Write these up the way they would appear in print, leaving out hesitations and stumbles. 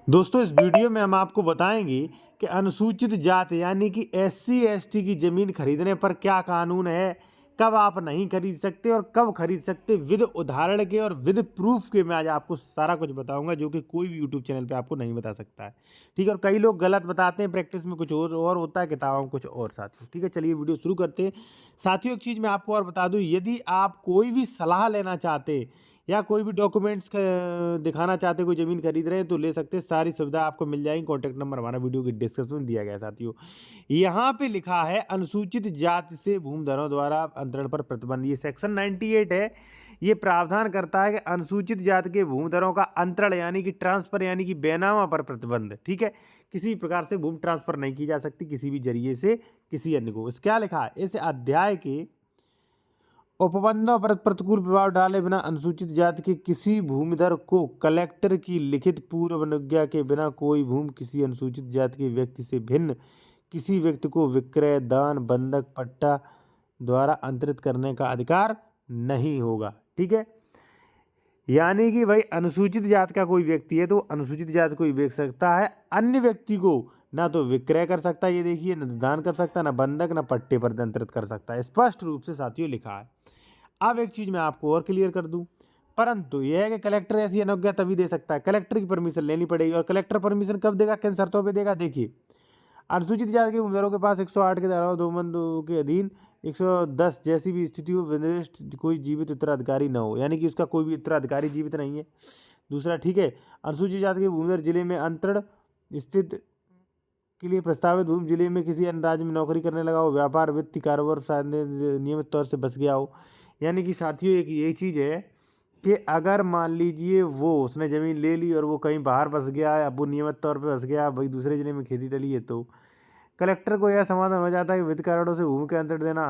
दोस्तों इस वीडियो में हम आपको बताएंगे कि अनुसूचित जाति यानी कि एससी एसटी की ज़मीन खरीदने पर क्या कानून है, कब आप नहीं खरीद सकते और कब खरीद सकते, विद उदाहरण के और विद प्रूफ के। मैं आज आपको सारा कुछ बताऊंगा जो कि कोई भी यूट्यूब चैनल पे आपको नहीं बता सकता है। ठीक है, और कई लोग गलत बताते हैं, प्रैक्टिस में कुछ और होता है, किताबों में कुछ और। साथियों ठीक है, चलिए वीडियो शुरू करते हैं। साथियों एक चीज़ मैं आपको और बता दूं, यदि आप कोई भी सलाह लेना चाहते या कोई भी डॉक्यूमेंट्स दिखाना चाहते, कोई ज़मीन खरीद रहे हैं तो ले सकते हैं। सारी सुविधा आपको मिल जाएगी। कॉन्टैक्ट नंबर हमारा वीडियो के डिस्क्रिप्शन में दिया गया है। साथियों यहाँ पे लिखा है अनुसूचित जाति से भूमिधरों द्वारा अंतरण पर प्रतिबंध। ये सेक्शन 98 है। ये प्रावधान करता है कि अनुसूचित जाति के भूमिधरों का अंतरण यानी कि ट्रांसफर यानी कि बेनामा पर प्रतिबंध। ठीक है, किसी प्रकार से भूमि ट्रांसफर नहीं की जा सकती किसी भी जरिए से किसी अन्य को। इस क्या लिखा है, इस अध्याय के उपबंधों पर प्रतिकूल प्रभाव डाले बिना अनुसूचित जाति के किसी भूमिधर को कलेक्टर की लिखित पूर्व अनुज्ञा के बिना कोई भूमि किसी अनुसूचित जाति के व्यक्ति से भिन्न किसी व्यक्ति को विक्रय, दान, बंधक, पट्टा द्वारा अंतरित करने का अधिकार नहीं होगा। ठीक है, यानी कि भाई अनुसूचित जाति का कोई व्यक्ति है तो अनुसूचित जाति को ही बेच सकता है, अन्य व्यक्ति को ना तो विक्रय कर सकता है, ये देखिए, न दान कर सकता है, ना बंधक, ना पट्टे पर अंतरित कर सकता है। स्पष्ट रूप से साथियों लिखा है। अब एक चीज़ मैं आपको और क्लियर कर दूं, परंतु यह है कि कलेक्टर ऐसी अनुज्ञा तभी दे सकता है, कलेक्टर की परमिशन लेनी पड़ेगी। और कलेक्टर परमिशन कब देगा, किन शर्तों पे देगा, देखिए। अनुसूचित जाति के भूमिधरों के पास 108 के धारा 2 के अधीन 110 जैसी भी स्थिति हो, विनिर्दिष्ट कोई जीवित उत्तराधिकारी न हो, यानी कि उसका कोई भी उत्तराधिकारी जीवित नहीं है। दूसरा, ठीक है, अनुसूचित जाति के भूमिधर जिले में अंतरण स्थित के लिए प्रस्तावित भूमि जिले में किसी अन्य राज्य में नौकरी करने लगा हो, व्यापार, वित्तीय कारोबार शायद नियमित तौर से बस गया हो। यानी कि साथियों एक ये चीज़ है कि अगर मान लीजिए वो उसने ज़मीन ले ली और वो कहीं बाहर बस गया है, अब वो नियमित तौर पे बस गया, भाई दूसरे जिले में खेती डली है, तो कलेक्टर को यह समाधान हो जाता है कि वित्त कारणों से भूमि के अंतर देना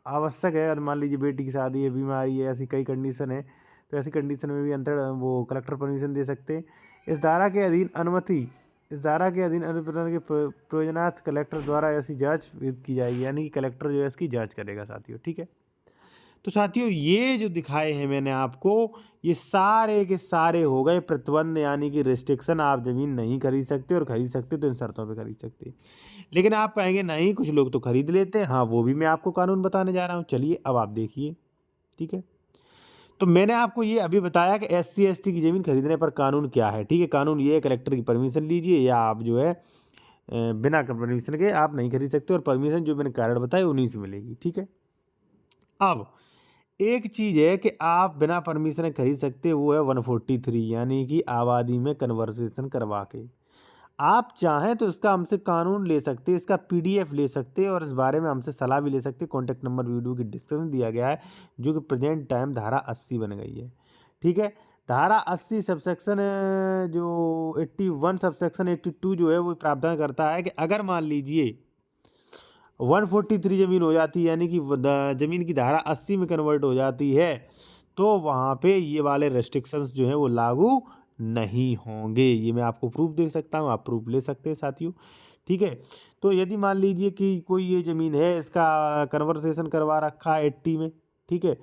आवश्यक है। और मान लीजिए बेटी की शादी है, बीमारी है, ऐसी कई कंडीशन है, तो ऐसी कंडीशन में भी अंतर वो कलेक्टर परमिशन दे सकते हैं। इस धारा के अधीन अनुमति इस धारा के अधीन अनुप्रदान के प्रयोजनार्थ कलेक्टर द्वारा ऐसी जांच की जाएगी, यानी कि कलेक्टर जो है इसकी जांच करेगा साथियों। ठीक है, तो साथियों ये जो दिखाए हैं मैंने आपको, ये सारे के सारे हो गए प्रतिबंध, यानी कि रिस्ट्रिक्शन। आप ज़मीन नहीं खरीद सकते, और खरीद सकते तो इन शर्तों पे खरीद सकते। लेकिन आप कहेंगे नहीं, कुछ लोग तो खरीद लेते हैं। हाँ, वो भी मैं आपको कानून बताने जा रहा हूँ। चलिए अब आप देखिए। ठीक है, तो मैंने आपको ये अभी बताया कि एससी एसटी की ज़मीन खरीदने पर कानून क्या है। ठीक है, कानून ये है, कलेक्टर की परमिशन लीजिए, या आप जो है बिना परमिशन के आप नहीं खरीद सकते, और परमिशन जो मैंने कारण बताया उन्हीं से मिलेगी। ठीक है, अब एक चीज़ है कि आप बिना परमिशन खरीद सकते, वो है 143, यानी कि आबादी में कन्वर्सेशन करवा के। आप चाहें तो इसका हमसे कानून ले सकते हैं, इसका पीडीएफ ले सकते हैं, और इस बारे में हमसे सलाह भी ले सकते हैं। कॉन्टैक्ट नंबर वीडियो की डिस्क्रिप्शन दिया गया है, जो कि प्रेजेंट टाइम धारा 80 बन गई है। ठीक है, धारा 80 सबसेक्शन जो 81 सबसेक्शन 82 जो है वो प्रावधान करता है कि अगर मान लीजिए 143 ज़मीन हो जाती है, यानी कि ज़मीन की धारा 80 में कन्वर्ट हो जाती है, तो वहाँ पे ये वाले रेस्ट्रिक्शंस जो हैं वो लागू नहीं होंगे। ये मैं आपको प्रूफ दे सकता हूँ, आप प्रूफ ले सकते हैं साथियों। ठीक है, तो यदि मान लीजिए कि कोई ये ज़मीन है, इसका कन्वर्सेशन करवा रखा है 80 में। ठीक है,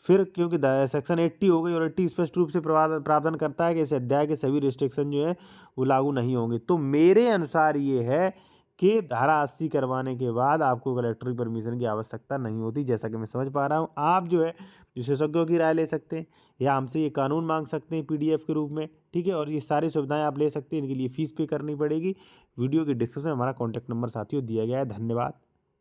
फिर क्योंकि सेक्शन 80 हो गई, और 80 स्पष्ट रूप से प्रावधान करता है कि इस अध्याय के सभी रिस्ट्रिक्शन जो है वो लागू नहीं होंगे, तो मेरे अनुसार ये है कि धारा 80 करवाने के बाद आपको कलेक्टर की परमिशन की आवश्यकता नहीं होती। जैसा कि मैं समझ पा रहा हूँ, आप जो है विशेषज्ञों की राय ले सकते हैं, या हमसे ये कानून मांग सकते हैं पीडीएफ के रूप में। ठीक है, और ये सारी सुविधाएं आप ले सकते हैं। इनके लिए फ़ीस पे करनी पड़ेगी। वीडियो की डिस्क्रिप्शन में हमारा कॉन्टैक्ट नंबर साथियों दिया गया है। धन्यवाद।